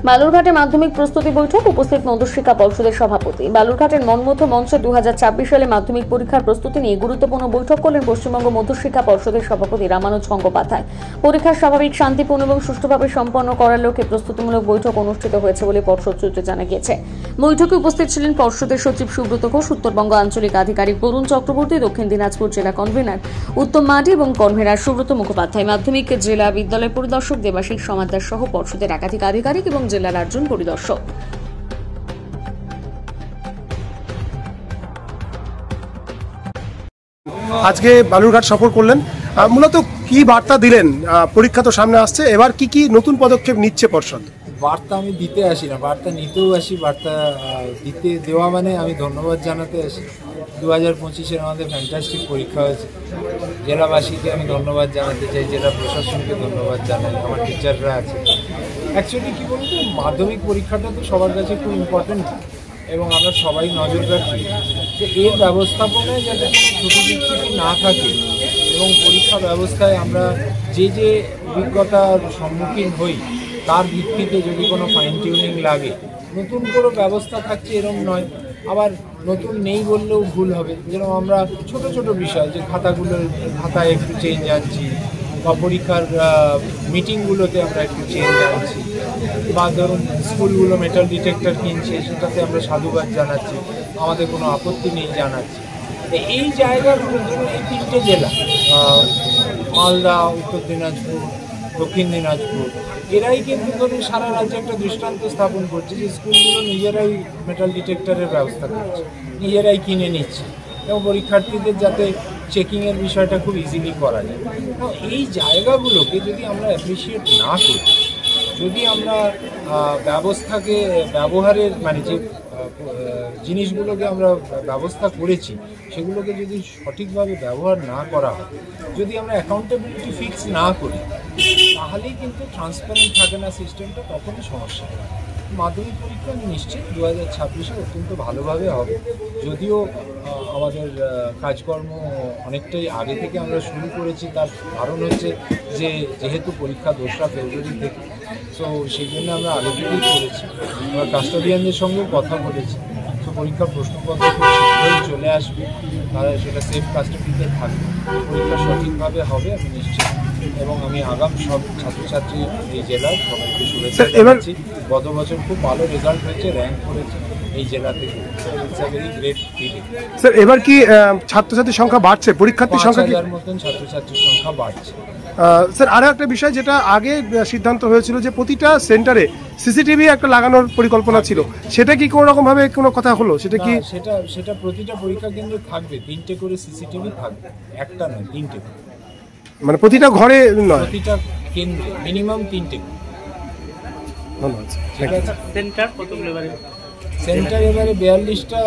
বালুরঘাটে মাধ্যমিক প্রস্তুতি বৈঠক, উপস্থিত মধ্যশিক্ষা পর্ষদের সভাপতি। বালুরঘাটের মনমথ মঞ্চে 2026 সালে মাধ্যমিক পরীক্ষার প্রস্তুতি নিয়ে গুরুত্বপূর্ণ বৈঠক করলেন পশ্চিমবঙ্গ মধ্যশিক্ষা পর্ষদের সভাপতি রামানুজ গঙ্গোপাধ্যায়। পরীক্ষার স্বাভাবিক, শান্তিপূর্ণ এবং সুষ্ঠুভাবে সম্পন্ন করার লক্ষ্যে প্রস্তুতিমূলক বৈঠক অনুষ্ঠিত হয়েছে বলে পর্ষদ সূত্রে জানা গিয়েছে। বৈঠকে উপস্থিত ছিলেন পর্ষদের সচিব সুব্রত ঘোষ, উত্তরবঙ্গ আঞ্চলিক আধিকারিক বরুণ চক্রবর্তী, দক্ষিণ দিনাজপুর জেলা কনভেনার উত্তম মাডি এবং কনভেনার সুব্রত মুখোপাধ্যায়, মাধ্যমিক জেলা বিদ্যালয় পরিদর্শক দেবাশিস সমাদ্দার সহ পর্ষদের একাধিক আধিকারিক এবং জেলার 8 জন পরিদর্শক। আজকে বালুরঘাট সফর করলেন, মূলত কি বার্তা দিলেন? পরীক্ষা তো সামনে আসছে, এবার কি কি নতুন পদক্ষেপ নিচ্ছে পর্ষদ? বার্তা আমি দিতে আসি না, বার্তা নিতেও আসি। বার্তা দিতে দেওয়া মানে আমি ধন্যবাদ জানাতে আসি। 2025-এর আমাদের ফ্যান্টাস্টিক পরীক্ষা হয়েছে। জেলাবাসীকে আমি ধন্যবাদ জানাতে চাই, জেলা প্রশাসনকে ধন্যবাদ জানাই, আমার টিচাররা আছে। অ্যাকচুয়ালি কী বলতো, মাধ্যমিক পরীক্ষাটা তো সবার কাছে খুব ইম্পর্টেন্ট এবং আমরা সবাই নজর রাখি যে এর ব্যবস্থাপনায় যাতে কোনো ত্রুটি বিচ্যুতি না থাকে এবং পরীক্ষা ব্যবস্থায় আমরা যে যে অভিজ্ঞতার সম্মুখীন হই তার ভিত্তিতে যদি কোনো ফাইন টিউনিং লাগে, নতুন কোনো ব্যবস্থা থাকছে এরকম নয়, আবার নতুন নেই বললেও ভুল হবে। যেরকম আমরা ছোট ছোট বিষয়, যে খাতায় একটু চেঞ্জ আনছি বা পরীক্ষার মিটিংগুলোতে আমরা একটু চেঞ্জ আনছি, বা ধরুন স্কুলগুলো মেটাল ডিটেক্টর কিনছে, সেটাতে আমরা সাধুবাদ জানাচ্ছি, আমাদের কোনো আপত্তি নেই জানাচ্ছি। এই জায়গাগুলো ধরুন এই 3টে জেলা, মালদা, উত্তর দিনাজপুর, দক্ষিণ দিনাজপুর, এরাই কিন্তু ধরুন সারা রাজ্যে একটা দৃষ্টান্ত স্থাপন করছে যে স্কুলগুলো নিজেরাই মেটাল ডিটেক্টরের ব্যবস্থা করছে, নিজেরাই কিনে নিচ্ছে এবং পরীক্ষার্থীদের যাতে চেকিংয়ের বিষয়টা খুব ইজিলি করা যায়। এই জায়গাগুলোকে যদি আমরা অ্যাপ্রিসিয়েট না করি, যদি আমরা ব্যবস্থাকে ব্যবহারের মানে যে জিনিসগুলোকে আমরা ব্যবস্থা করেছি সেগুলোকে যদি সঠিকভাবে ব্যবহার না করা হয়, যদি আমরা অ্যাকাউন্টেবিলিটি ফিক্স না করি, তাহলেই কিন্তু ট্রান্সপারেন্ট থাকে না সিস্টেমটা, তখনই সমস্যা হয়। মাধ্যমিক পরীক্ষা আমি নিশ্চিত 2026-এ অত্যন্ত ভালোভাবে হবে। যদিও আমাদের কাজকর্ম অনেকটাই আগে থেকে আমরা শুরু করেছি, তার কারণ হচ্ছে যে যেহেতু পরীক্ষা 2রা ফেব্রুয়ারি থেকে, সো সেই জন্য আমরা আগে থেকেই করেছি। আমরা কাস্টোডিয়ানদের সঙ্গেও কথা বলেছি, তো পরীক্ষার প্রশ্নপত্র খুব শীঘ্রই চলে আসবে, তারা সেটা সেফ কাস্টোডিতে থাকবে, পরীক্ষা সঠিকভাবে হবে আমি নিশ্চিত। এবং আমি আগাম সব ছাত্রছাত্রী এই জেলার সবাইকে শুভেচ্ছা জানাচ্ছি। গত বছর খুব ভালো রেজাল্ট হয়েছে, র্যাঙ্ক করেছে এই জেলা থেকে। It's a very great feeling. Sir, এবার কি ছাত্রছাত্রীর সংখ্যা বাড়ছে? পরীক্ষার্থীর সংখ্যা 5000 মতন ছাত্রছাত্রীর সংখ্যা বাড়ছে। স্যার, আরও একটা বিষয়, যেটা আগে সিদ্ধান্ত হয়েছিল যে প্রতিটা সেন্টারে সিসিটিভি একটা লাগানোর পরিকল্পনা ছিল, সেটা কি কোনো রকমভাবে কোনো কথা হলো? সেটা কি সেটা প্রতিটা পরীক্ষা কেন্দ্রে থাকবে, 3টে করে সিসিটিভি থাকবে, একটা নয় 3টে, মানে প্রতিটা ঘরে নয়, প্রতিটা কেন্দ্রে মিনিমাম 3টে। সেন্টার এবারে 42টা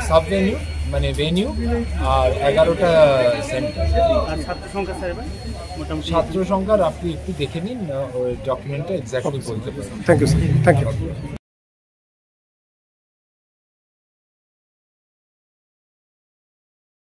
সাব ভেনিউ মানে ভেনিউ আর 11টা সেন্টার। ছাত্র সংখ্যা আপনি একটু দেখে নিন, ওই ডকুমেন্টটা এক্স্যাক্টলি বলতে পারেন। Thank you sir, thank you.